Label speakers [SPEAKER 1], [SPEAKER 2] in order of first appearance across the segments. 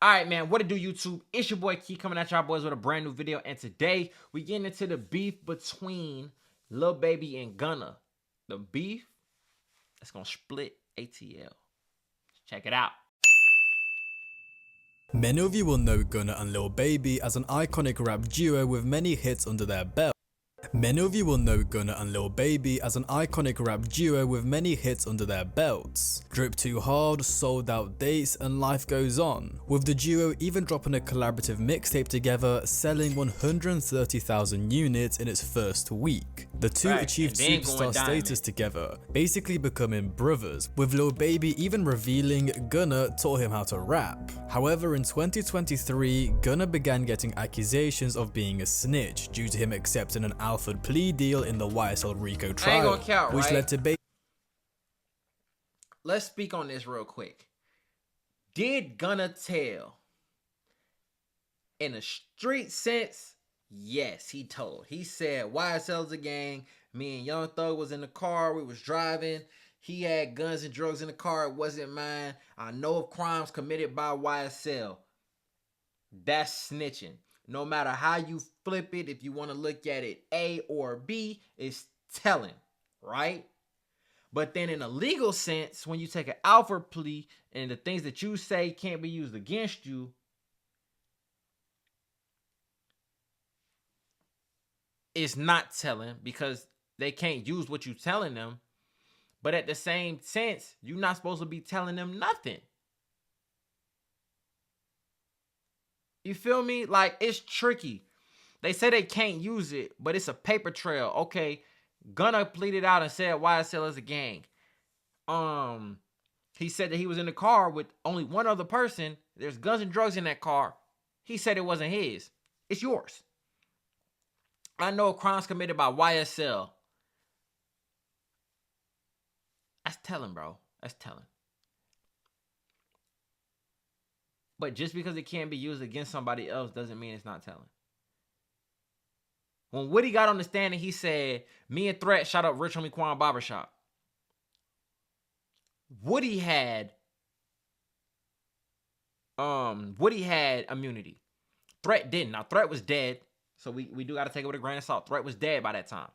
[SPEAKER 1] Alright, man, what it do, YouTube? It's your boy Key coming at y'all boys with a brand new video, and today we getting into the beef between Lil Baby and Gunna. The beef that's gonna split ATL. Check it out.
[SPEAKER 2] Many of you will know Gunna and Lil Baby as an iconic rap duo with many hits under their belt. Many of you will know Gunna and Lil Baby as an iconic rap duo with many hits under their belts. Drip Too Hard, Sold Out Dates, and Life Goes On, with the duo even dropping a collaborative mixtape together, selling 130,000 units in its first week. The two achieved superstar status together, basically becoming brothers, with Lil Baby even revealing Gunna taught him how to rap. However, in 2023, Gunna began getting accusations of being a snitch due to him accepting an Alford plea deal in the YSL Rico trial, which led to
[SPEAKER 1] Let's speak on this real quick. Did Gunna tell? In a street sense, yes, he told. He said YSL's a gang. Me and Young Thug was in the car. We was driving. He had guns and drugs in the car. It wasn't mine. I know of crimes committed by YSL. That's snitching. No matter how you flip it, if you want to look at it A or B, it's telling, right? But then in a legal sense, when you take an Alford plea and the things that you say can't be used against you, it's not telling because they can't use what you're telling them. But at the same sense, you're not supposed to be telling them nothing. You feel me? Like, it's tricky. They say they can't use it, but it's a paper trail. Okay, Gunna pleaded out and said YSL is a gang. He said that he was in the car with only one other person. There's guns and drugs in that car. He said it wasn't his. It's yours. I know crimes committed by YSL. That's telling, bro. That's telling. But just because it can't be used against somebody else doesn't mean it's not telling. When Woody got on the stand and he said, me and Threat shot up Rich Homie Quan barbershop. Woody had immunity. Threat didn't. Now Threat was dead. So we do got to take it with a grain of salt. Threat was dead by that time.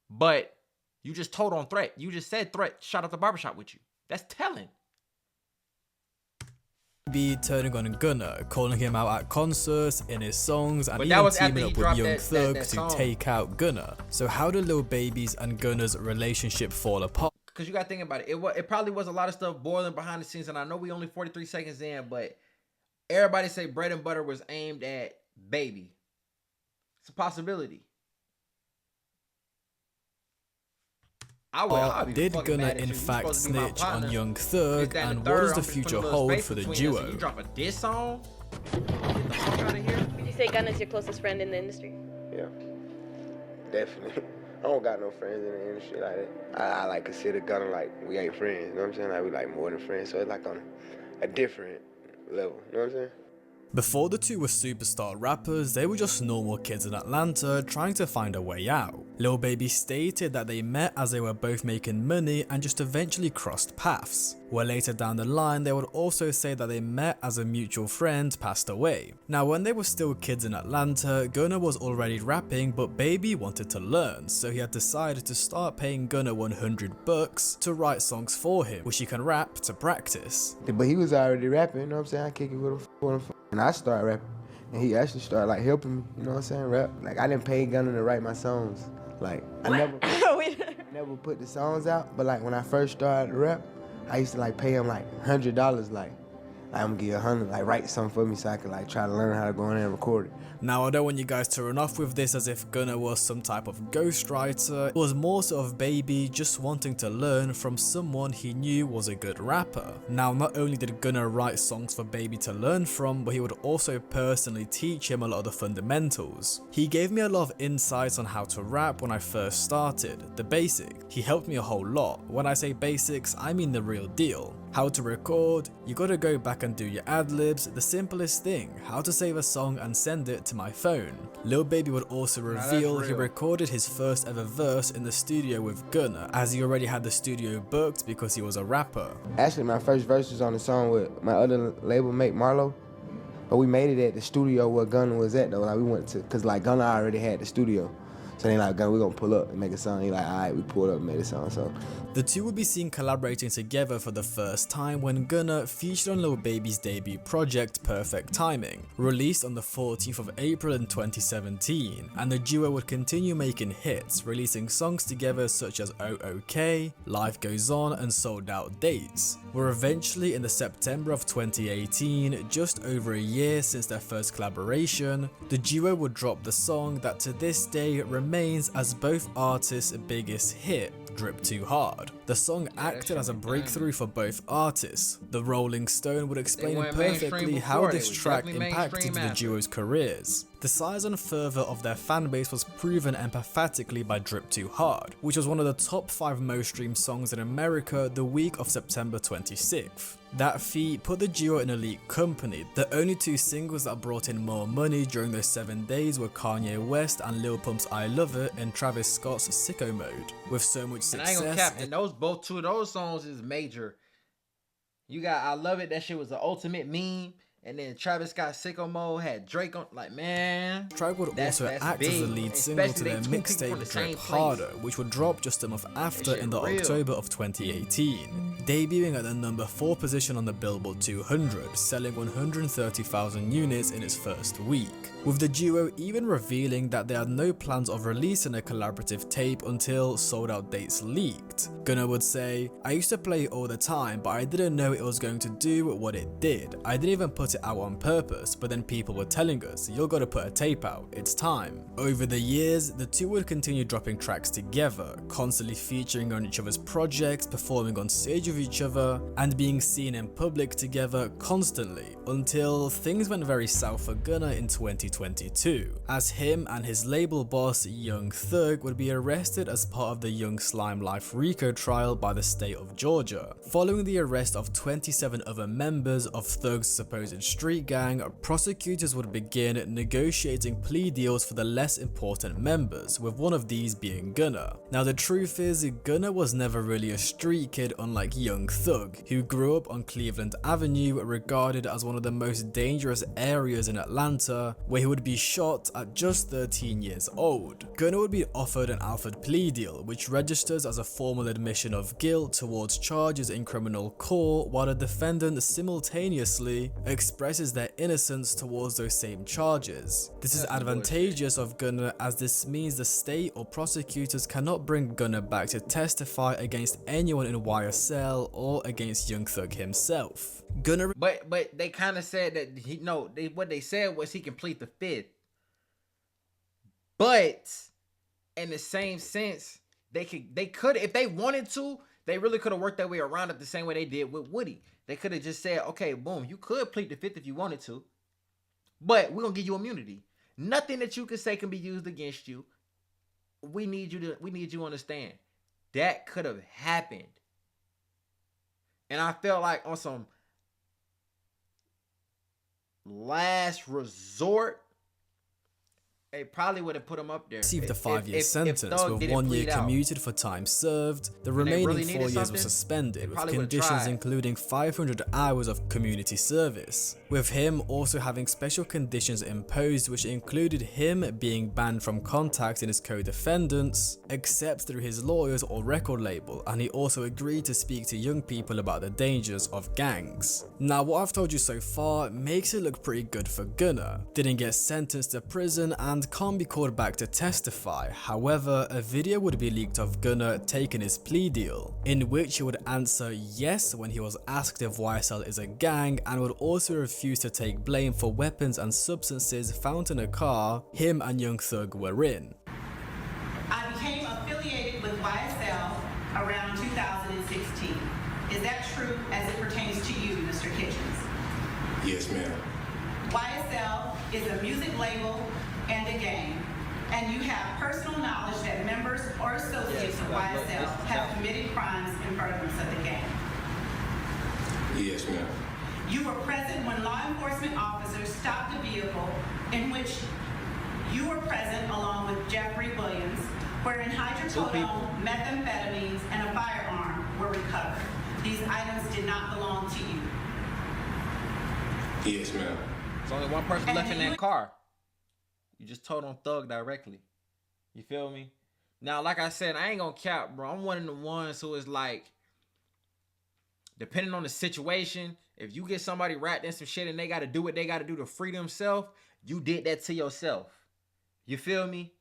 [SPEAKER 1] But you just told on Threat. You just said Threat shot up the barbershop with you. That's telling.
[SPEAKER 2] Be turning on Gunna, calling him out at concerts, in his songs, and even teaming up with Young Thug to take out Gunna. So how did Lil Baby's and Gunna's relationship fall apart?
[SPEAKER 1] Because you got to think about it. It probably was a lot of stuff boiling behind the scenes, and I know we only 43 seconds in, but everybody say Bread and Butter was aimed at Baby. It's a possibility.
[SPEAKER 2] Did Gunna in fact snitch on Young Thug, and what does the future hold for the duo?
[SPEAKER 1] You drop a diss song? Get the fuck out of here.
[SPEAKER 3] Would you say Gunna's your closest friend in the industry?
[SPEAKER 4] Yeah, definitely. I don't got no friends in the industry like that. I like consider Gunna like we ain't friends, you know what I'm saying? Like we like more than friends, so it's like on a different level, you know what I'm saying?
[SPEAKER 2] Before the two were superstar rappers, they were just normal kids in Atlanta trying to find a way out. Lil Baby stated that they met as they were both making money and just eventually crossed paths, where later down the line they would also say that they met as a mutual friend passed away. Now when they were still kids in Atlanta, Gunna was already rapping, but Baby wanted to learn, so he had decided to start paying Gunna $100 to write songs for him, which he can rap to practice.
[SPEAKER 4] But he was already rapping, you know what I'm saying? I kick it with him. And I started rapping, and he actually started like helping me, you know what I'm saying, rap. Like I didn't pay Gunna to write my songs. Like I never put the songs out, but like when I first started to rap, I used to like pay him like $100, like I'm gonna give you $100, like write something for me so I could like try to learn how to go in there and record it.
[SPEAKER 2] Now I don't want you guys to run off with this as if Gunna was some type of ghostwriter. It was more sort of Baby just wanting to learn from someone he knew was a good rapper. Now not only did Gunna write songs for Baby to learn from, but he would also personally teach him a lot of the fundamentals. He gave me a lot of insights on how to rap when I first started, the basic. He helped me a whole lot. When I say basics, I mean the real deal. How to record, you gotta go back track and do your ad-libs, the simplest thing, how to save a song and send it to my phone. Lil Baby would also reveal he recorded his first ever verse in the studio with Gunna, as he already had the studio booked because he was a rapper.
[SPEAKER 4] Actually, my first verse was on the song with my other label mate, Marlo. But we made it at the studio where Gunna was at, though. Like, we went to, because, like, Gunna already had the studio. So they like, Gunna, we're going to pull up and make a song. He like, all right, we pulled up and made a song, so.
[SPEAKER 2] The two would be seen collaborating together for the first time when Gunna featured on Lil Baby's debut project, Perfect Timing, released on the 14th of April in 2017, and the duo would continue making hits, releasing songs together such as OOK, Life Goes On, and Sold Out Dates. Were eventually in the September of 2018, just over a year since their first collaboration, the duo would drop the song that to this day remains as both artists' biggest hit, Drip Too Hard. The song acted as a breakthrough for both artists. The Rolling Stone would explain perfectly how this track impacted the duo's careers. The size and fervor of their fanbase was proven empathetically by Drip Too Hard, which was one of the top 5 most streamed songs in America the week of September 26th. That feat put the duo in elite company. The only 2 singles that brought in more money during those 7 days were Kanye West and Lil Pump's I Love It and Travis Scott's Sicko Mode. With so much success,
[SPEAKER 1] and I ain't gonna cap, and those both 2 of those songs is major. You got I Love It, that shit was the ultimate meme. And then Travis Scott Sicko Mode had Drake on, like, man.
[SPEAKER 2] Track would also act as the lead single to their mixtape Drip Harder, which would drop just a month after in the October of 2018, debuting at the number 4 position on the Billboard 200, selling 130,000 units in its first week, with the duo even revealing that they had no plans of releasing a collaborative tape until Sold Out Dates leaked. Gunna would say, "I used to play it all the time, but I didn't know it was going to do what it did. I didn't even put it out on purpose, but then people were telling us, you're gotta put a tape out, it's time." Over the years, the two would continue dropping tracks together, constantly featuring on each other's projects, performing on stage with each other, and being seen in public together constantly, until things went very south for Gunna in 2022, as him and his label boss Young Thug would be arrested as part of the Young Slime Life RICO trial by the state of Georgia. Following the arrest of 27 other members of Thug's supposed street gang, prosecutors would begin negotiating plea deals for the less important members, with one of these being Gunna. Now the truth is, Gunna was never really a street kid, unlike Young Thug, who grew up on Cleveland Avenue, regarded as one of the most dangerous areas in Atlanta, where he would be shot at just 13 years old. Gunna would be offered an Alfred plea deal, which registers as a formal admission of guilt towards charges in criminal court, while the defendant simultaneously expresses their innocence towards those same charges. This is advantageous of Gunna, as this means the state or prosecutors cannot bring Gunna back to testify against anyone in YSL or against Young Thug himself. Gunna,
[SPEAKER 1] but they kind of said that what they said was he can plead the 5th. But in the same sense, they could if they wanted to, they really could have worked their way around it the same way they did with Woody. They could have just said, okay, boom, you could plead the 5th if you wanted to, but we're gonna give you immunity. Nothing that you can say can be used against you. We need you to understand. That could have happened. And I felt like on some last resort, they probably would have put him up there.
[SPEAKER 2] Received a 5-year sentence with 1 year commuted for time served. The remaining 4 years were suspended, with conditions including 500 hours of community service, with him also having special conditions imposed, which included him being banned from contacting his co-defendants except through his lawyers or record label, and he also agreed to speak to young people about the dangers of gangs. Now what I've told you so far makes it look pretty good for Gunna. Didn't get sentenced to prison and can't be called back to testify. However, a video would be leaked of Gunna taking his plea deal, in which he would answer yes when he was asked if YSL is a gang, and would also refuse to take blame for weapons and substances found in a car him and Young Thug were in.
[SPEAKER 5] I became affiliated with YSL around 2016. Is that true as it pertains to you, Mr. Kitchens?
[SPEAKER 6] Yes, ma'am.
[SPEAKER 5] YSL is a music label and a gang, and you have personal knowledge that members or associates of YSL have committed crimes in furtherance of the gang.
[SPEAKER 6] Yes, ma'am.
[SPEAKER 5] You were present when law enforcement officers stopped a vehicle in which you were present along with Jeffrey Williams, wherein hydrocodone, methamphetamines, and a firearm were recovered. These items did not belong to you.
[SPEAKER 6] Yes, ma'am.
[SPEAKER 1] There's only one person left in that car. You just told on Thug directly. You feel me? Now, like I said, I ain't gonna cap, bro. I'm one of the ones who is like, depending on the situation, if you get somebody wrapped in some shit and they gotta do what they gotta do to free themselves, you did that to yourself. You feel me?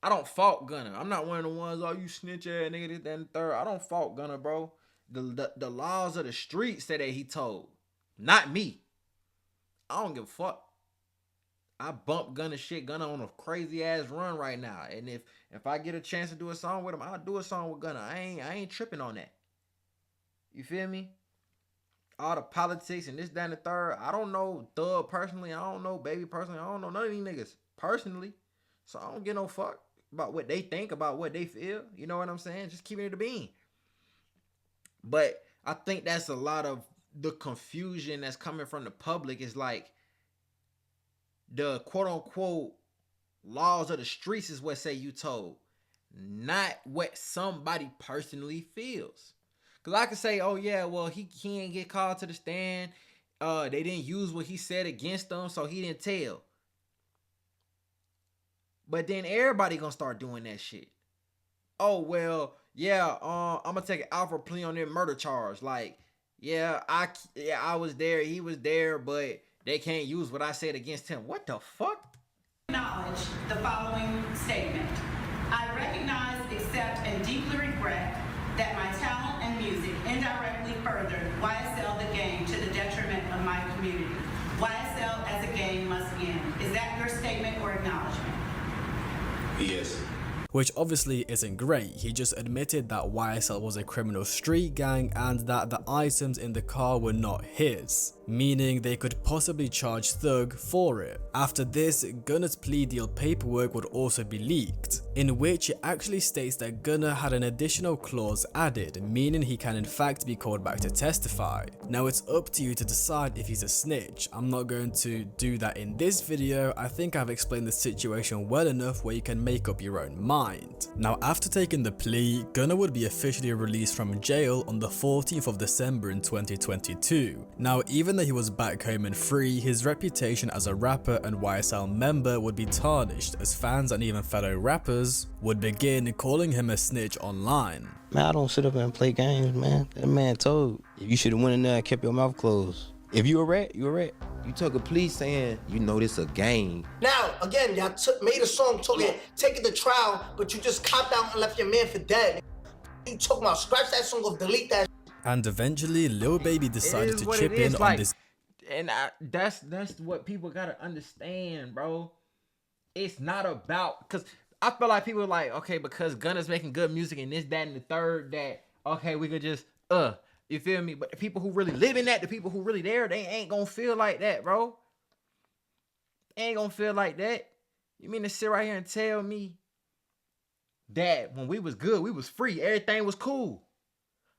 [SPEAKER 1] I don't fault Gunna. I'm not one of the ones, oh, you snitch ass nigga, this, that, and the third. I don't fault Gunna, bro. The laws of the street say that he told. Not me. I don't give a fuck. I bump Gunna shit. Gunna on a crazy ass run right now. And if I get a chance to do a song with him, I'll do a song with Gunna. I ain't tripping on that. You feel me? All the politics and this, that, and the third. I don't know Thug personally. I don't know Baby personally. I don't know none of these niggas personally. So I don't give no fuck about what they think, about what they feel. You know what I'm saying? Just keeping it a bean. But I think that's a lot of the confusion that's coming from the public. Is like the quote unquote laws of the streets is what say you told, not what somebody personally feels. Cause I could say, oh yeah, well he can't get called to the stand. They didn't use what he said against them, so he didn't tell. But then everybody gonna start doing that shit. Oh well, yeah, I'm gonna take an alpha plea on that murder charge. Like, yeah, I was there, he was there, but they can't use what I said against him. What the fuck?
[SPEAKER 5] Acknowledge the following statement. I recognize, accept, and deeply regret that my talent and music indirectly furthered YSL the gang to the detriment of my community. YSL as a gang must end. Is that your statement or acknowledgement?
[SPEAKER 6] Yes.
[SPEAKER 2] Which obviously isn't great. He just admitted that YSL was a criminal street gang and that the items in the car were not his, meaning they could possibly charge Thug for it. After this, Gunna's plea deal paperwork would also be leaked, in which it actually states that Gunna had an additional clause added, meaning he can in fact be called back to testify. Now it's up to you to decide if he's a snitch. I'm not going to do that in this video. I think I've explained the situation well enough where you can make up your own mind. Now after taking the plea, Gunna would be officially released from jail on the 14th of December in 2022. Now even though he was back home and free, his reputation as a rapper and YSL member would be tarnished, as fans and even fellow rappers would begin calling him a snitch online.
[SPEAKER 7] Man, I don't sit up and play games, man. That man told you should have went in there and kept your mouth closed. If you a rat, you a rat.
[SPEAKER 4] You took a plea saying, you know this a game.
[SPEAKER 8] Now, again, y'all made a song talking, take it to trial, but you just copped out and left your man for dead. You talking about scratch that song off, delete that.
[SPEAKER 2] And eventually, Lil Baby decided to chip in on this.
[SPEAKER 1] And that's what people gotta understand, bro. It's not about, because I feel like people are like, okay, because Gunna's making good music and this, that, and the third, that, okay, we could just, you feel me? But the people who really live in that, the people who really there, they ain't gonna feel like that, bro. They ain't gonna feel like that. You mean to sit right here and tell me that when we was good, we was free, everything was cool.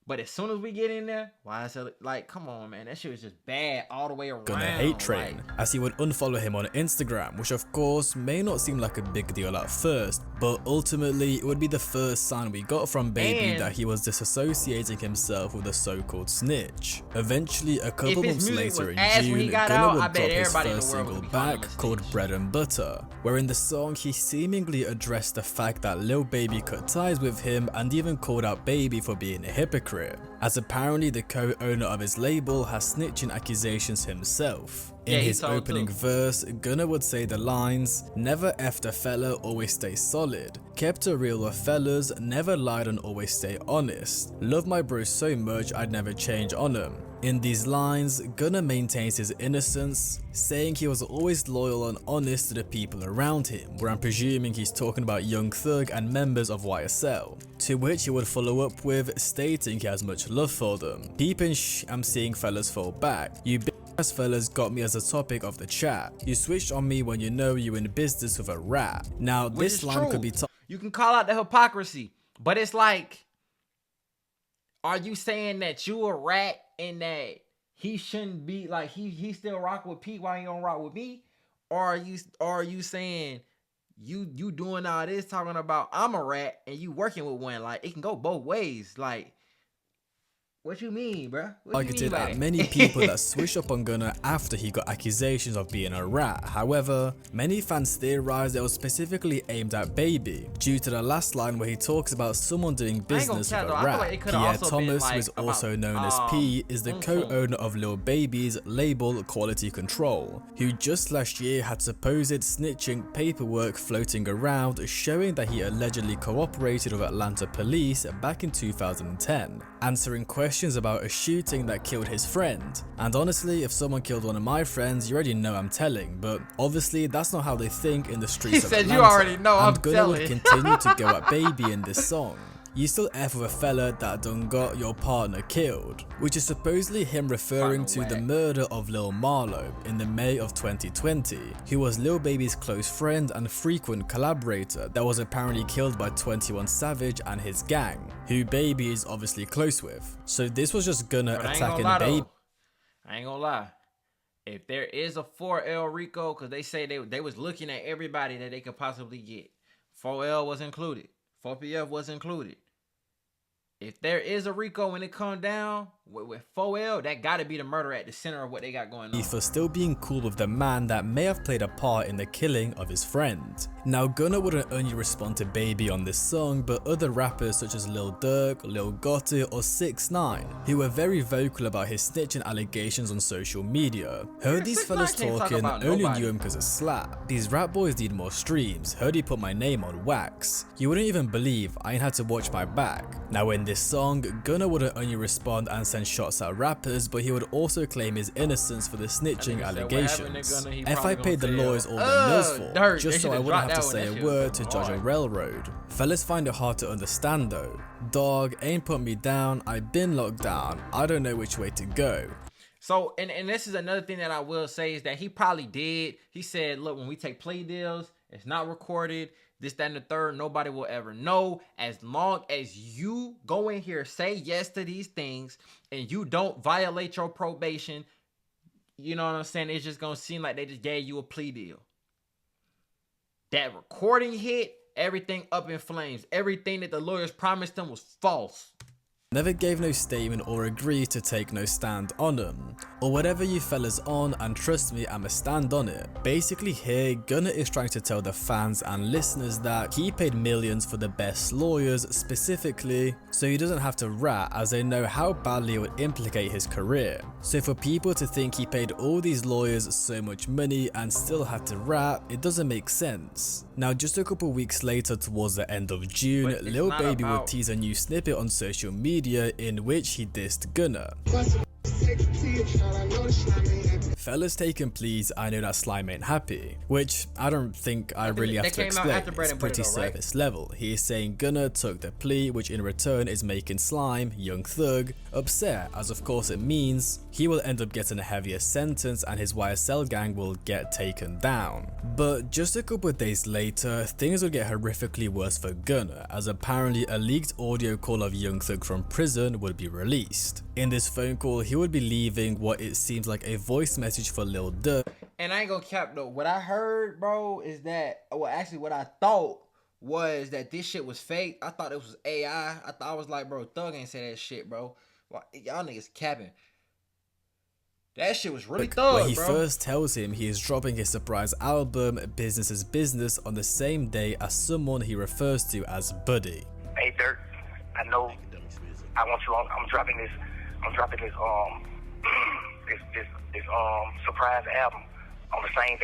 [SPEAKER 1] But as soon as we get in there, why is it like, come on, man, that shit was just bad all the way around.
[SPEAKER 2] Gunna hate train,
[SPEAKER 1] like,
[SPEAKER 2] as he would unfollow him on Instagram, which of course may not seem like a big deal at first, but ultimately it would be the first sign we got from Baby that he was disassociating himself with a so-called snitch. Eventually, a couple months later in June, Gunna would drop his first single back called Bread and Butter, where in the song he seemingly addressed the fact that Lil Baby cut ties with him and even called out Baby for being a hypocrite, as apparently the co-owner of his label has snitching accusations himself. In his opening verse, Gunna would say the lines, "Never effed a fella, always stay solid. Kept it real with fellas, never lied and always stay honest. Love my bro so much I'd never change on him." In these lines, Gunna maintains his innocence, saying he was always loyal and honest to the people around him, where I'm presuming he's talking about Young Thug and members of YSL, to which he would follow up with stating he has much love for them. Peeping I'm seeing fellas fall back. You big ass fellas got me as a topic of the chat. You switched on me when you know you in business with a rat. Now this line could be
[SPEAKER 1] you can call out the hypocrisy, but it's like, are you saying that you a rat and that he shouldn't be like he still rock with Pete, why he don't rock with me? Or are you saying you doing all this talking about I'm a rat and you working with one? Like, it can go both ways. Like, what you mean, bro?
[SPEAKER 2] Targeted at many people that switched up on Gunna after he got accusations of being a rat. However, many fans theorized it was specifically aimed at Baby, due to the last line where he talks about someone doing business with a rat.
[SPEAKER 1] Like
[SPEAKER 2] Pierre Thomas, who is also known as P, is the co-owner of Lil Baby's label Quality Control, who just last year had supposed snitching paperwork floating around showing that he allegedly cooperated with Atlanta police back in 2010, answering questions about a shooting that killed his friend. And honestly, if someone killed one of my friends, you already know I'm telling, but obviously that's not how they think in the streets of Atlanta.
[SPEAKER 1] You already know I'm
[SPEAKER 2] and Gunna
[SPEAKER 1] telling.
[SPEAKER 2] would continue to go at Baby in this song. You still F with a fella that done got your partner killed, which is supposedly him referring to the murder of Lil Marlo in the May of 2020, who was Lil Baby's close friend and frequent collaborator that was apparently killed by 21 Savage and his gang, who Baby is obviously close with. So this was just Gunna attacking Baby.
[SPEAKER 1] I ain't gonna lie. If there is a 4L Rico, because they say they was looking at everybody that they could possibly get. 4L was included. 4PF was included. If there is a Rico when it come down with 4L, that gotta be the murder at the center of what they got going on.
[SPEAKER 2] For still being cool with the man that may have played a part in the killing of his friend. Now Gunna wouldn't only respond to Baby on this song, but other rappers such as Lil Durk, Lil Gotti or 6ix9ine, who were very vocal about his snitching allegations on social media. Heard these fellas talking, only knew him because of slap. These rap boys need more streams, heard he put my name on wax. You wouldn't even believe I ain't had to watch my back. Now in this song, Gunna wouldn't only respond and send shots at rappers, but he would also claim his innocence for the snitching allegations. If I paid the lawyers all their mills for, just so I wouldn't have to say a word to judge a railroad. Fellas find it hard to understand though. Dog, ain't put me down, I been locked down, I don't know which way to go.
[SPEAKER 1] So, and this is another thing that I will say is that he probably did. He said, look, when we take play deals, it's not recorded. This, that, and the third, nobody will ever know. As long as you go in here, say yes to these things, and you don't violate your probation, you know what I'm saying? It's just going to seem like they just gave you a plea deal. That recording hit, everything up in flames. Everything that the lawyers promised them was false.
[SPEAKER 2] Never gave no statement or agreed to take no stand on them, or whatever you fellas on, and trust me, I'ma stand on it. Basically here, Gunna is trying to tell the fans and listeners that he paid millions for the best lawyers specifically, so he doesn't have to rat, as they know how badly it would implicate his career. So for people to think he paid all these lawyers so much money and still had to rat, it doesn't make sense. Now just a couple weeks later, towards the end of June, Lil Baby would tease a new snippet on social media in which he dissed Gunna. Fellas taking please, I know that slime ain't happy, which I don't think I really have to explain. It's pretty surface level. He is saying Gunna took the plea, which in return is making Slime, Young Thug, upset, as of course it means he will end up getting a heavier sentence and his YSL gang will get taken down. But just a couple of days later, things would get horrifically worse for Gunna, as apparently a leaked audio call of Young Thug from prison would be released. In this phone call, he would be leaving what it seems like a voice message for Lil Durk.
[SPEAKER 1] And I ain't gonna cap though, what I heard, bro, is that, well, actually what I thought was that this shit was fake. I thought it was AI. I was like, bro, Thug ain't say that shit, bro. Y'all niggas capping. That shit was really Thug,
[SPEAKER 2] where he
[SPEAKER 1] bro.
[SPEAKER 2] first tells him he is dropping his surprise album, Business is Business, on the same day as someone he refers to as Buddy.
[SPEAKER 9] Hey Dirk, I know I want you on, I'm dropping this surprise album on the same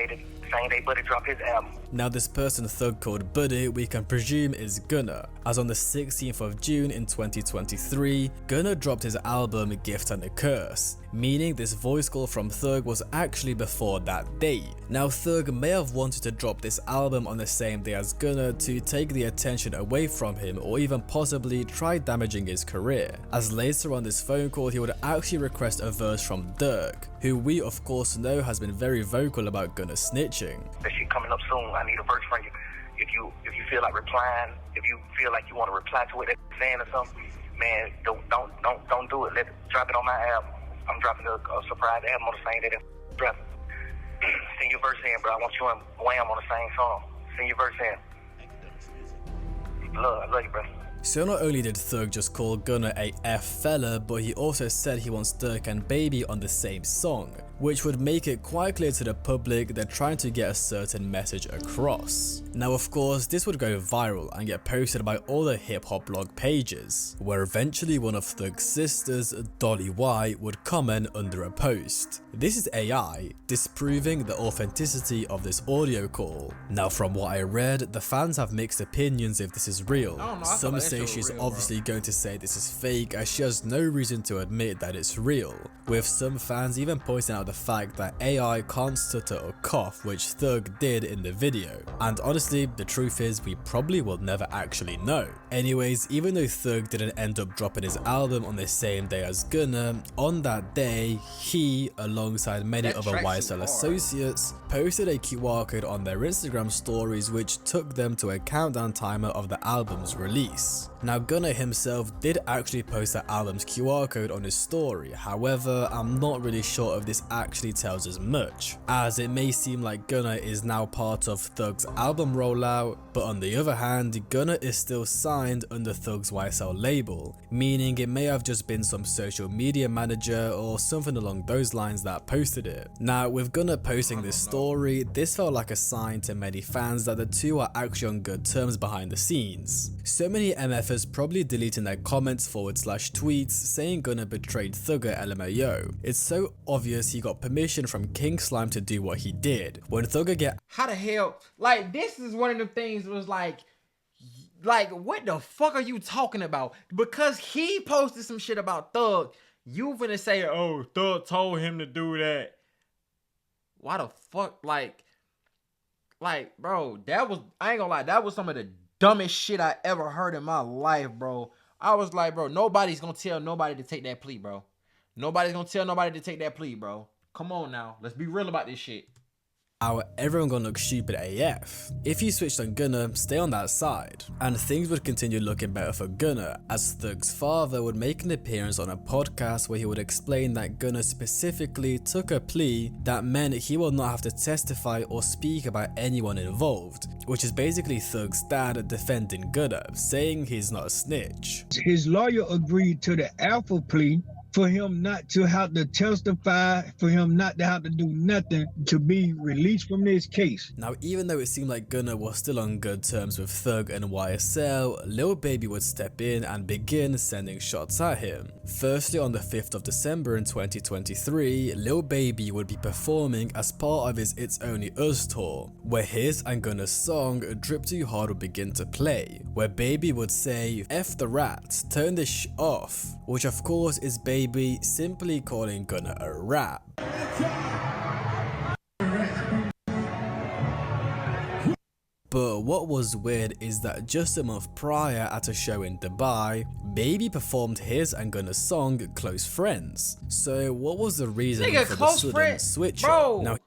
[SPEAKER 9] day Buddy dropped his album.
[SPEAKER 2] Now this person Thug called Buddy we can presume is Gunna, as on the 16th of June in 2023, Gunna dropped his album Gift and a Curse, meaning this voice call from Thug was actually before that date. Now Thug may have wanted to drop this album on the same day as Gunna to take the attention away from him, or even possibly try damaging his career, as later on this phone call he would actually request a verse from Durk, who we of course know has been very vocal about Gunna snitching.
[SPEAKER 9] That shit coming up soon, I need a verse from you. If you feel like replying, if you feel like you want to reply to it saying or something, man, don't do it. Drop it on my album. I'm dropping a surprise album on the same day that dropping. Sing your verse in, bro. I want you and Wham on the same song. Sing your verse in. I love you, bro.
[SPEAKER 2] So not only did Thug just call Gunna a F fella, but he also said he wants Dirk and Baby on the same song, which would make it quite clear to the public they're trying to get a certain message across. Now of course, this would go viral and get posted by all the hip hop blog pages, where eventually one of Thug's sisters, Dolly Y, would comment under a post. This is AI, disproving the authenticity of this audio call. Now from what I read, the fans have mixed opinions if this is real. Some say she's obviously going to say this is fake, as she has no reason to admit that it's real, with some fans even pointing out the fact that AI can't stutter or cough, which Thug did in the video. And honestly, the truth is we probably will never actually know. Anyways, even though Thug didn't end up dropping his album on the same day as Gunna, on that day, he, alongside many other YSL associates, posted a QR code on their Instagram stories which took them to a countdown timer of the album's release. Now Gunna himself did actually post the album's QR code on his story, however I'm not really sure if this actually tells us much, as it may seem like Gunna is now part of Thug's album rollout, but on the other hand, Gunna is still signed under Thug's YSL label, meaning it may have just been some social media manager or something along those lines that posted it. Now with Gunna posting this story, this felt like a sign to many fans that the two are actually on good terms behind the scenes. So many MFers probably deleting their comments / tweets saying Gunna betrayed Thugger LMAO. It's so obvious he got permission from King Slime to do what he did. When Thugger get
[SPEAKER 1] how the hell, like, this is one of the things that was like what the fuck are you talking about? Because he posted some shit about Thug, you finna say, oh, Thug told him to do that. Why the fuck, like, bro, that was, I ain't gonna lie, that was some of the dumbest shit I ever heard in my life, bro. I was like, bro, nobody's gonna tell nobody to take that plea, bro. Nobody's gonna tell nobody to take that plea, bro. Come on now, let's be real about this shit.
[SPEAKER 2] Everyone gonna look stupid AF. If you switched on Gunna, stay on that side. And things would continue looking better for Gunna, as Thug's father would make an appearance on a podcast where he would explain that Gunna specifically took a plea that meant he will not have to testify or speak about anyone involved, which is basically Thug's dad defending Gunna, saying he's not a snitch.
[SPEAKER 10] His lawyer agreed to the alpha plea for him not to have to testify, for him not to have to do nothing, to be released from this case.
[SPEAKER 2] Now, even though it seemed like Gunna was still on good terms with Thug and YSL, Lil Baby would step in and begin sending shots at him. Firstly, on the 5th of December in 2023, Lil Baby would be performing as part of his It's Only Us tour, where his and Gunna's song Drip Too Hard would begin to play, where Baby would say, F the rats, turn this sh off, which of course is Baby simply calling Gunna a rat. But what was weird is that just a month prior at a show in Dubai, Baby performed his and Gunna's song Close Friends. So what was the reason for the sudden switch up? Now,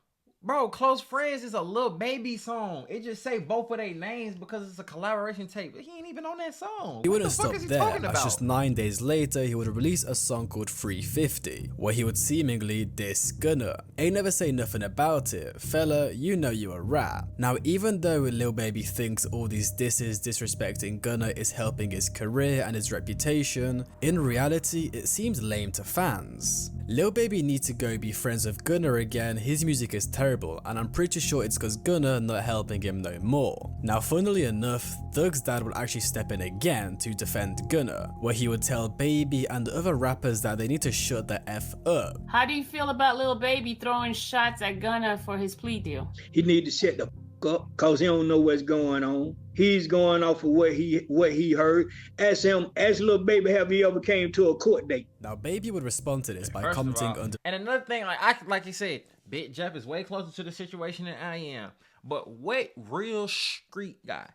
[SPEAKER 1] Bro, Close Friends is a Lil Baby song. It just say both of their names because it's a collaboration tape. He ain't even on that song.
[SPEAKER 2] He wouldn't stop there, as just 9 days later he would release a song called 350, where he would seemingly diss Gunna. Ain't never say nothing about it, fella, you know you a rat. Now even though Lil Baby thinks all these disses disrespecting Gunna is helping his career and his reputation, in reality it seems lame to fans. Lil Baby needs to go be friends with Gunna again, his music is terrible and I'm pretty sure it's cause Gunna not helping him no more. Now funnily enough, Thug's dad would actually step in again to defend Gunna, where he would tell Baby and the other rappers that they need to shut the F up.
[SPEAKER 11] How do you feel about Lil Baby throwing shots at Gunna for his plea deal?
[SPEAKER 10] He need to shut the f up cause he don't know what's going on. He's going off of what he heard. Ask Lil Baby, have you ever came to a court date?
[SPEAKER 2] Now Baby would respond to this by commenting under.
[SPEAKER 1] And another thing, like you said, Big Jeff is way closer to the situation than I am. But what real street guy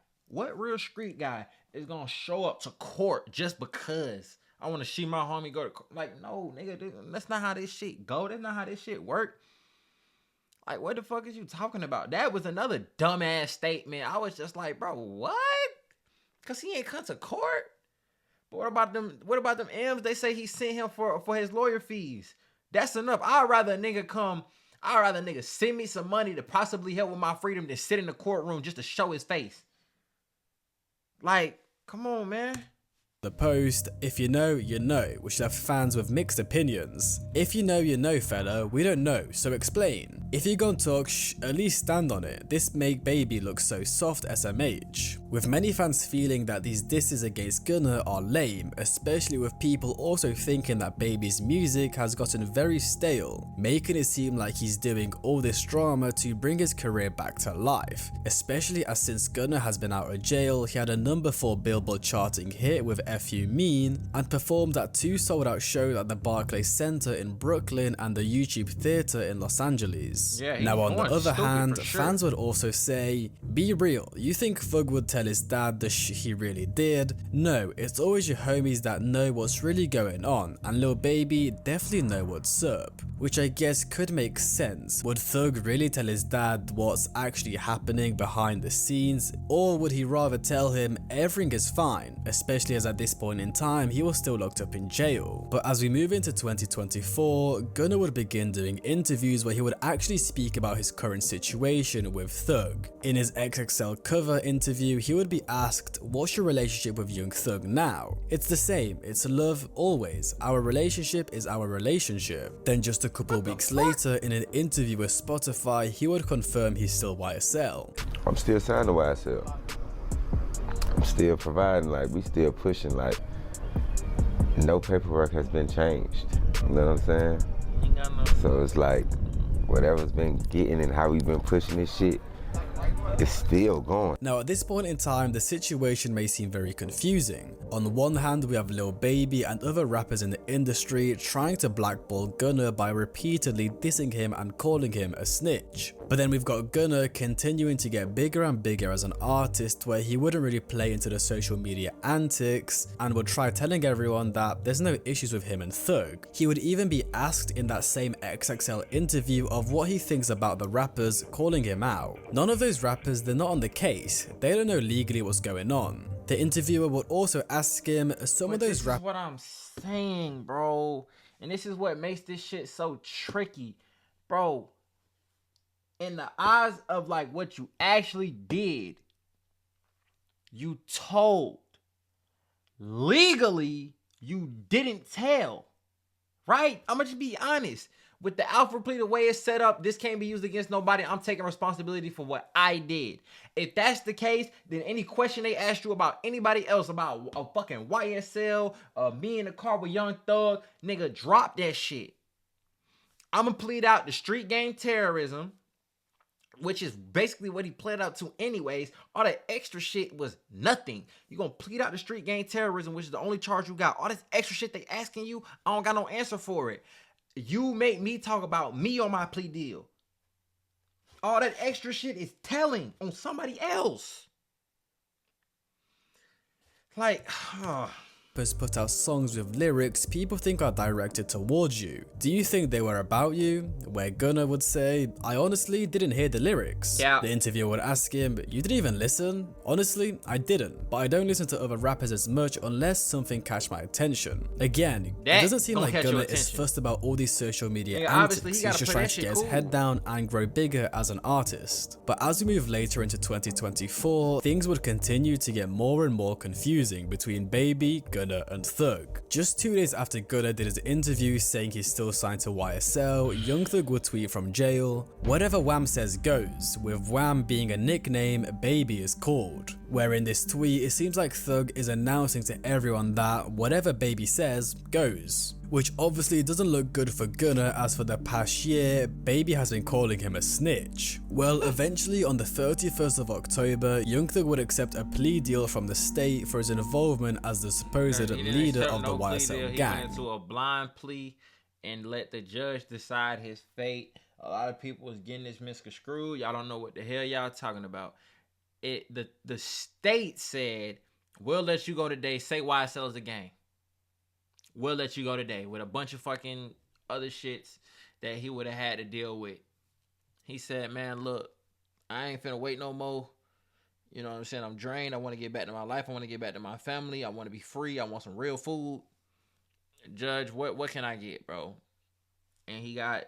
[SPEAKER 1] is gonna show up to court just because I want to see my homie go to court? Like, no, nigga, dude, that's not how this shit go. That's not how this shit work. Like, what the fuck is you talking about? That was another dumbass statement. I was just like, bro, what? Cause he ain't come to court. But what about them M's? They say he sent him for his lawyer fees. That's enough. I'd rather a nigga send me some money to possibly help with my freedom than sit in the courtroom just to show his face. Like, come on, man.
[SPEAKER 2] The post, if you know, you know, which left fans with mixed opinions. If you know, fella, we don't know, so explain. If you gon' talk at least stand on it. This make baby look so soft SMH. With many fans feeling that these disses against Gunna are lame, especially with people also thinking that baby's music has gotten very stale, making it seem like he's doing all this drama to bring his career back to life, especially as since Gunna has been out of jail, he had a number 4 Billboard charting hit with FU Mean and performed at 2 sold-out shows at the Barclays Center in Brooklyn and the YouTube Theater in Los Angeles.
[SPEAKER 1] Yeah,
[SPEAKER 2] now on the other hand,
[SPEAKER 1] sure.
[SPEAKER 2] fans would also say, be real, you think Thug would tell his dad the shit he really did? No, it's always your homies that know what's really going on, and Lil Baby definitely know what's up, which I guess could make sense. Would Thug really tell his dad what's actually happening behind the scenes, or would he rather tell him everything is fine, especially as at this point in time he was still locked up in jail? But as we move into 2024, Gunna would begin doing interviews where he would actually speak about his current situation with Thug. In his XXL cover interview, he would be asked, what's your relationship with Young Thug now? It's the same, it's love always, our relationship is our relationship. Then just a couple weeks later, in an interview with Spotify, he would confirm he's still YSL.
[SPEAKER 12] I'm still signed to YSL. I'm still providing, like, we still pushing, like, no paperwork has been changed. You know what I'm saying? So it's like, whatever's been getting and how we've been pushing this shit, it's still going.
[SPEAKER 2] Now at this point in time, the situation may seem very confusing. On the one hand, we have Lil Baby and other rappers in the industry trying to blackball Gunna by repeatedly dissing him and calling him a snitch. But then we've got Gunna continuing to get bigger and bigger as an artist, where he wouldn't really play into the social media antics and would try telling everyone that there's no issues with him and Thug. He would even be asked in that same XXL interview of what he thinks about the rappers calling him out. None of those rappers, they're not on the case, they don't know legally what's going on. The interviewer would also ask him some of those rappers.
[SPEAKER 1] This is what I'm saying, bro, and this is what makes this shit so tricky, bro. In the eyes of like what you actually did, you told. Legally, you didn't tell, right? I'm gonna just be honest. With the alpha plea, the way it's set up, this can't be used against nobody. I'm taking responsibility for what I did. If that's the case, then any question they ask you about anybody else, about a fucking YSL, me in the car with Young Thug, nigga, drop that shit. I'm gonna plead out the street gang terrorism, which is basically what he pled out to anyways. All that extra shit was nothing. You gonna plead out the street gang terrorism, which is the only charge you got. All this extra shit they asking you, I don't got no answer for it. You make me talk about me on my plea deal. All that extra shit is telling on somebody else. Like,
[SPEAKER 2] put out songs with lyrics people think are directed towards you. Do you think they were about you? Where Gunna would say, I honestly didn't hear the lyrics.
[SPEAKER 1] Yeah.
[SPEAKER 2] The interviewer would ask him, you didn't even listen? Honestly, I didn't, but I don't listen to other rappers as much unless something catch my attention. Again, it doesn't seem like Gunna is fussed about all these social media antics. He's just trying to get his head down and grow bigger as an artist. But as we move later into 2024, things would continue to get more and more confusing between Baby, Gunna, and Thug. Just 2 days after Gunna did his interview saying he's still signed to YSL, Young Thug would tweet from jail, whatever Wham says goes, with Wham being a nickname Baby is called. Where in this tweet, it seems like Thug is announcing to everyone that whatever Baby says goes. Which obviously doesn't look good for Gunna, as for the past year, Baby has been calling him a snitch. Well, eventually on the 31st of October, Young Thug would accept a plea deal from the state for his involvement as the supposed leader of the YSL gang.
[SPEAKER 1] He went into a blind plea and let the judge decide his fate. A lot of people was getting this misconstrued. Y'all don't know what the hell y'all talking about. The state said, we'll let you go today, say YSL is a gang. We'll let you go today, with a bunch of fucking other shits that he would have had to deal with. He said, man, look, I ain't finna wait no more. You know what I'm saying? I'm drained. I want to get back to my life. I want to get back to my family. I want to be free. I want some real food. Judge, what can I get, bro? and he got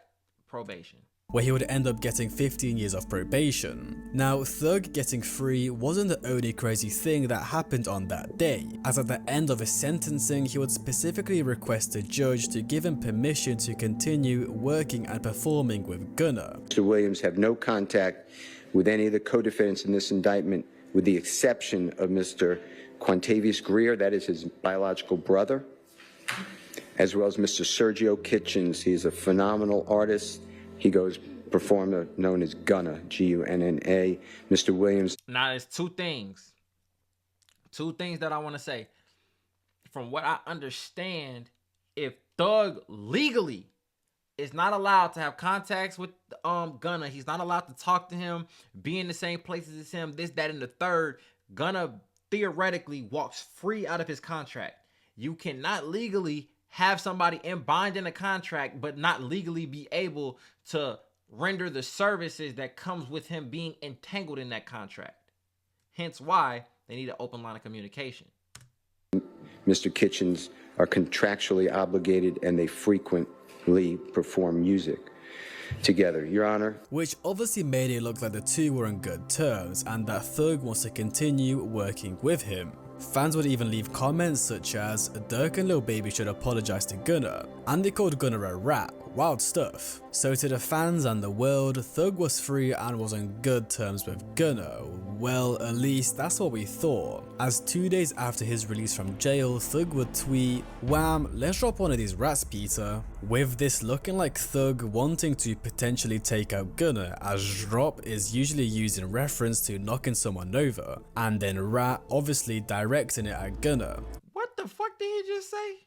[SPEAKER 1] probation,
[SPEAKER 2] where he would end up getting 15 years of probation. Now, Thug getting free wasn't the only crazy thing that happened on that day, as at the end of his sentencing, he would specifically request a judge to give him permission to continue working and performing with Gunna.
[SPEAKER 13] Mr. Williams have no contact with any of the co-defendants in this indictment, with the exception of Mr. Quantavious Greer, that is his biological brother, as well as Mr. Sergio Kitchens. He's a phenomenal artist. He goes performer known as Gunna, G-U-N-N-A. Mr. Williams.
[SPEAKER 1] Now, there's two things that I want to say. From what I understand, if Thug legally is not allowed to have contacts with Gunna, he's not allowed to talk to him, be in the same places as him, this, that, and the third, Gunna theoretically walks free out of his contract. You cannot legally have somebody bind in a contract but not legally be able to render the services that comes with him being entangled in that contract. Hence why they need an open line of communication.
[SPEAKER 13] Mr. Kitchens are contractually obligated and they frequently perform music together, Your Honor.
[SPEAKER 2] Which obviously made it look like the two were on good terms and that Thug wants to continue working with him. Fans would even leave comments such as, Durk and Lil Baby should apologize to Gunna, and they called Gunna a rat. Wild stuff. So to the fans and the world, Thug was free and was on good terms with Gunna. Well, at least that's what we thought, as 2 days after his release from jail, Thug would tweet, "Wham, let's drop one of these rats, Peter," with this looking like Thug wanting to potentially take out Gunna, as drop is usually used in reference to knocking someone over, and then rat obviously directing it at Gunna.
[SPEAKER 1] What the fuck did he just say?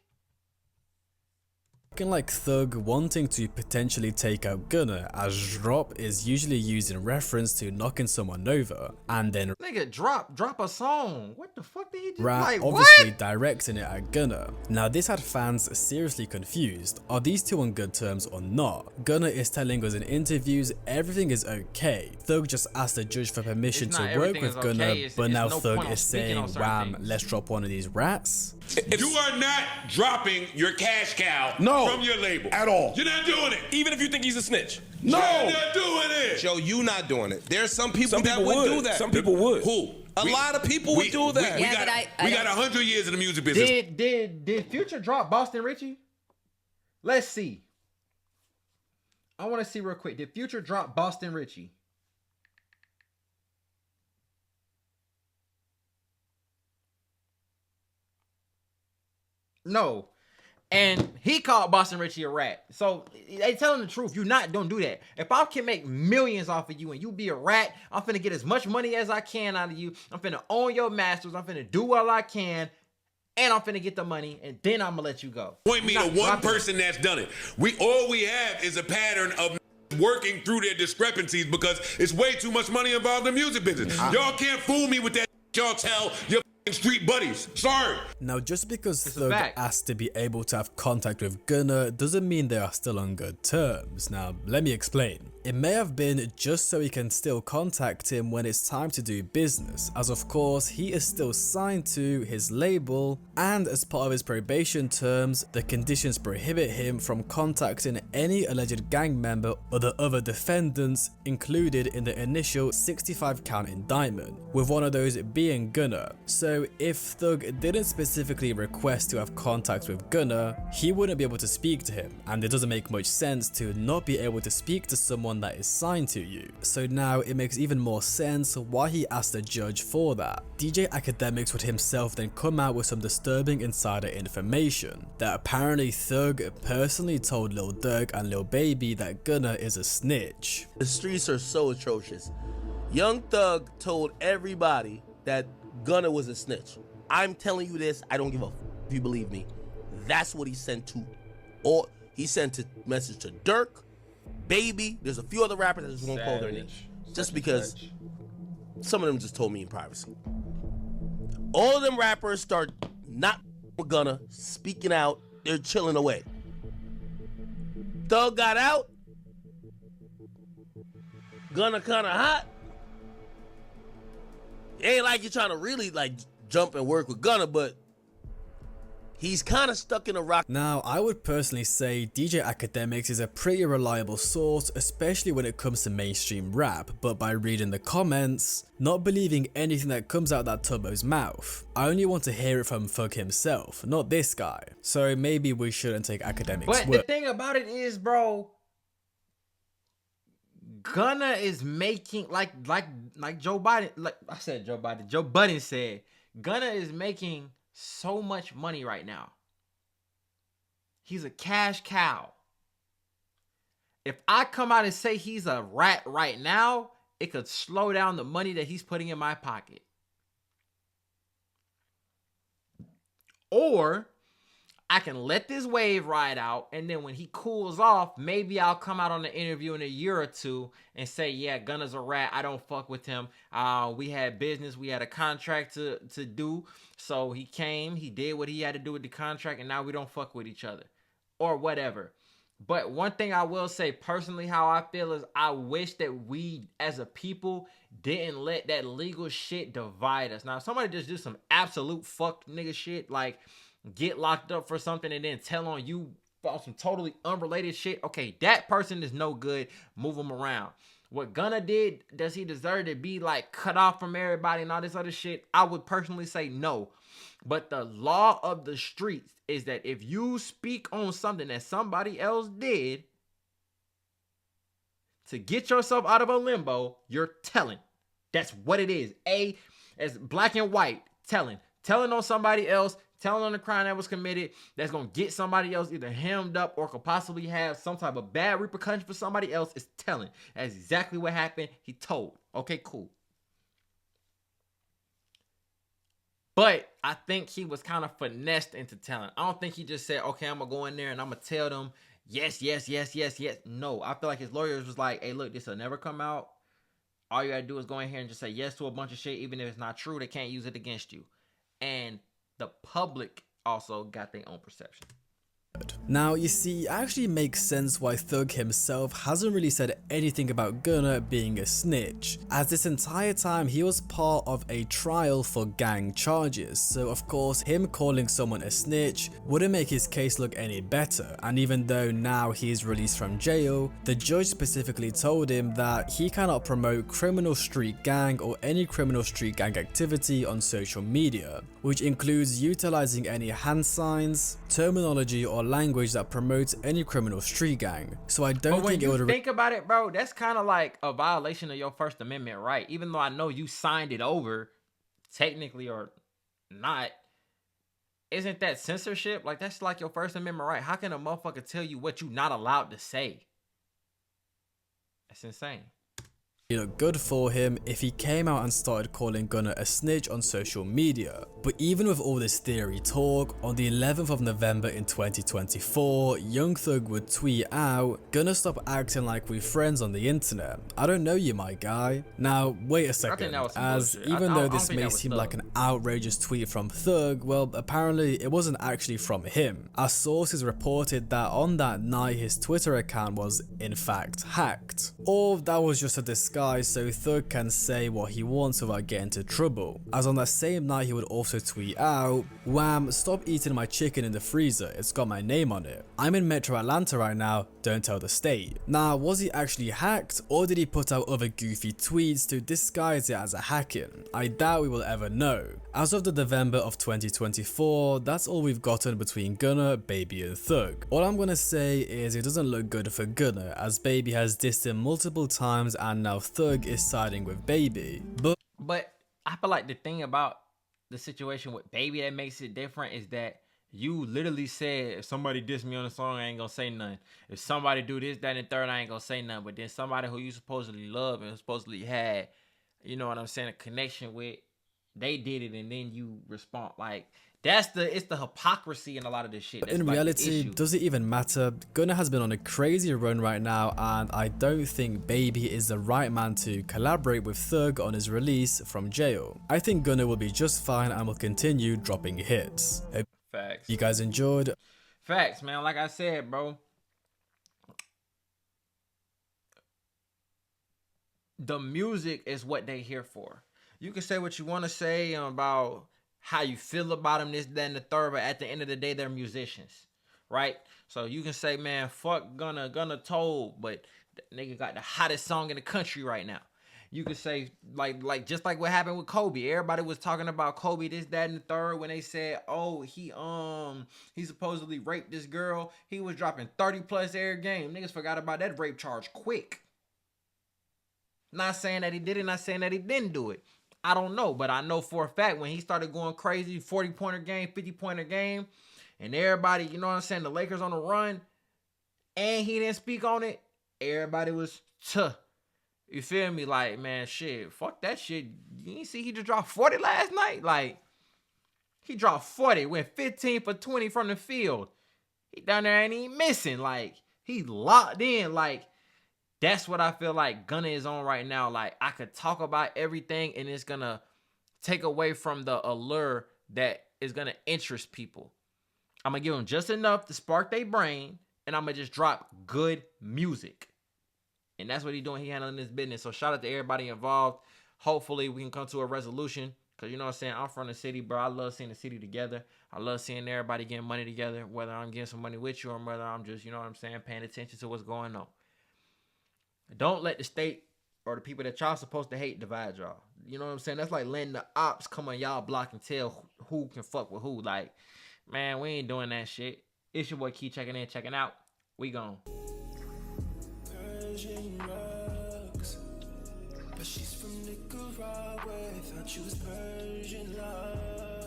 [SPEAKER 2] Looking like Thug wanting to potentially take out Gunna, as drop is usually used in reference to knocking someone over, and then
[SPEAKER 1] nigga drop a song. What the fuck did he just
[SPEAKER 2] rat
[SPEAKER 1] like,
[SPEAKER 2] obviously
[SPEAKER 1] what?
[SPEAKER 2] directing it at Gunna. Now this had fans seriously confused. Are these two on good terms or not? Gunna is telling us in interviews everything is okay. Thug just asked the judge for permission to work with Gunna,
[SPEAKER 1] okay.
[SPEAKER 2] but now
[SPEAKER 1] no
[SPEAKER 2] Thug is saying, "Wham,
[SPEAKER 1] things.
[SPEAKER 2] let's drop one of these rats."
[SPEAKER 6] You are not dropping your cash cow from your label.
[SPEAKER 14] At all.
[SPEAKER 6] You're not doing it.
[SPEAKER 14] Even if you think he's a snitch.
[SPEAKER 6] No. You're not doing it.
[SPEAKER 14] Joe, you not doing it. There's some people that would do that. Some people would.
[SPEAKER 6] Who?
[SPEAKER 14] A lot of people would do that.
[SPEAKER 6] We got 100 years in the music business.
[SPEAKER 1] Did Future drop Boston Richie? Let's see. I want to see real quick. Did Future drop Boston Richie? No. And he called Boston Richie a rat. So they telling the truth. You don't do that. If I can make millions off of you and you be a rat, I'm finna get as much money as I can out of you. I'm finna own your masters. I'm finna do all I can. And I'm finna get the money. And then I'm gonna let you go.
[SPEAKER 6] Point me to one person that's done it. All we have is a pattern of working through their discrepancies because it's way too much money involved in the music business. Y'all can't fool me with that. Y'all tell your street buddies. Sorry.
[SPEAKER 2] Now, just because Thug asked to be able to have contact with Gunna doesn't mean they are still on good terms. Now, let me explain. It may have been just so he can still contact him when it's time to do business, as of course he is still signed to his label, and as part of his probation terms, the conditions prohibit him from contacting any alleged gang member or the other defendants included in the initial 65-count indictment, with one of those being Gunna. So if Thug didn't specifically request to have contact with Gunna, he wouldn't be able to speak to him, and it doesn't make much sense to not be able to speak to someone that is signed to you. So now it makes even more sense why he asked the judge for that. DJ Academics would himself then come out with some disturbing insider information that apparently Thug personally told Lil Durk and Lil Baby that Gunna is a snitch.
[SPEAKER 15] The streets are so atrocious. Young Thug told everybody that Gunna was a snitch. I'm telling you this, I don't give a f if you believe me. That's what he sent to, or he sent a message to Durk, Baby. There's a few other rappers that just won't call their names, just because some of them just told me in privacy. All of them rappers start not with Gunna, speaking out, they're chilling away. Thug got out, Gunna kinda hot. It ain't like you're trying to really like jump and work with Gunna, but He's kind of stuck in a rock.
[SPEAKER 2] Now, I would personally say DJ Academics is a pretty reliable source, especially when it comes to mainstream rap, but by reading the comments, not believing anything that comes out that Tubbo's mouth. I only want to hear it from Thug himself, not this guy. So maybe we shouldn't take Academics'
[SPEAKER 1] But
[SPEAKER 2] word.
[SPEAKER 1] the thing about it is, bro, Gunna is making like Joe Biden, like I said Joe Biden, Joe Budden said, Gunna is making so much money right now. He's a cash cow. If I come out and say he's a rat right now, it could slow down the money that he's putting in my pocket. Or I can let this wave ride out, and then when he cools off, maybe I'll come out on the interview in a year or two and say, yeah, Gunna's a rat. I don't fuck with him. We had business. We had a contract to do. So he came, he did what he had to do with the contract, and now we don't fuck with each other. Or whatever. But one thing I will say personally, how I feel is I wish that we as a people didn't let that legal shit divide us. Now, if somebody just do some absolute fuck nigga shit, like get locked up for something and then tell on you for some totally unrelated shit, okay, that person is no good. Move them around. What Gunna did, does he deserve to be like cut off from everybody and all this other shit? I would personally say no. But the law of the streets is that if you speak on something that somebody else did to get yourself out of a limbo, you're telling. That's what it is. As black and white, telling on somebody else, telling on the crime that was committed, that's going to get somebody else either hemmed up or could possibly have some type of bad repercussion for somebody else, is telling. That's exactly what happened. He told. Okay, cool. But I think he was kind of finessed into telling. I don't think he just said, okay, I'm going to go in there and I'm going to tell them yes. No, I feel like his lawyers was like, hey, look, this will never come out. All you got to do is go in here and just say yes to a bunch of shit. Even if it's not true, they can't use it against you. And the public also got their own perception.
[SPEAKER 2] Now, you see, it actually makes sense why Thug himself hasn't really said anything about Gunna being a snitch, as this entire time he was part of a trial for gang charges, so of course him calling someone a snitch wouldn't make his case look any better. And even though now he's released from jail, the judge specifically told him that he cannot promote criminal street gang or any criminal street gang activity on social media, which includes utilizing any hand signs, terminology or language that promotes any criminal street gang. So I don't think it would
[SPEAKER 1] think about it, bro. That's kind of like a violation of your First Amendment right. Even though I know you signed it over, technically or not, isn't that censorship? Like that's like your First Amendment right. How can a motherfucker tell you what you're not allowed to say? That's insane.
[SPEAKER 2] You know, good for him if he came out and started calling Gunna a snitch on social media. But even with all this theory talk, on the 11th of November in 2024, Young Thug would tweet out, "Gunna, stop acting like we're friends on the internet. I don't know you, my guy." Now, wait a second, as even though this may seem like an outrageous tweet from Thug, well, apparently it wasn't actually from him. Our sources reported that on that night his Twitter account was in fact hacked. Or that was just a disguise so Thug can say what he wants without getting into trouble, as on that same night he would also tweet out, "Wham, stop eating my chicken in the freezer, it's got my name on it. I'm in Metro Atlanta right now, don't tell the state." Now, was he actually hacked, or did he put out other goofy tweets to disguise it as a hacking? I doubt we will ever know. As of the November of 2024, that's all we've gotten between Gunna, Baby and Thug. All I'm gonna say is it doesn't look good for Gunna, as Baby has dissed him multiple times and now Thug is siding with Baby.
[SPEAKER 1] But I feel like the thing about the situation with Baby that makes it different is that you literally said, if somebody diss me on a song, I ain't gonna say nothing. If somebody do this, that, and the third, I ain't gonna say nothing. But then somebody who you supposedly love and supposedly had, you know what I'm saying, a connection with, they did it, and then you respond. Like, it's the hypocrisy in a lot of this shit. That's
[SPEAKER 2] in
[SPEAKER 1] like
[SPEAKER 2] reality, does it even matter? Gunna has been on a crazy run right now, and I don't think Baby is the right man to collaborate with Thug on his release from jail. I think Gunna will be just fine and will continue dropping hits.
[SPEAKER 1] Facts.
[SPEAKER 2] You guys enjoyed?
[SPEAKER 1] Facts, man. Like I said, bro, the music is what they here for. You can say what you want to say about how you feel about them, this, that, and the third, but at the end of the day, they're musicians, right? So you can say, man, fuck Gunna told, but that nigga got the hottest song in the country right now. You could say, like just like what happened with Kobe. Everybody was talking about Kobe, this, that, and the third, when they said, oh, he supposedly raped this girl. He was dropping 30+ every game. Niggas forgot about that rape charge quick. Not saying that he did it, not saying that he didn't do it. I don't know, but I know for a fact when he started going crazy, 40-pointer game, 50-pointer game, and everybody, you know what I'm saying, the Lakers on the run, and he didn't speak on it, everybody was You feel me? Like, man, shit, fuck that shit. You ain't see he just dropped 40 last night? Like, he dropped 40, went 15 for 20 from the field. He down there ain't even missing. Like, he locked in. Like, that's what I feel like Gunna is on right now. Like, I could talk about everything, and it's going to take away from the allure that is going to interest people. I'm going to give them just enough to spark their brain, and I'm going to just drop good music. And that's what he's doing. He handling this business. So shout out to everybody involved. Hopefully we can come to a resolution. Because, you know what I'm saying, I'm from the city, bro. I love seeing the city together. I love seeing everybody getting money together, whether I'm getting some money with you or whether I'm just, you know what I'm saying, paying attention to what's going on. Don't let the state or the people that y'all supposed to hate divide y'all. You know what I'm saying? That's like letting the ops come on y'all block and tell who can fuck with who. Like, man, we ain't doing that shit. It's your boy Key checking in, checking out. We gone.
[SPEAKER 16] But she's from Nicaragua, thought she was Persian love.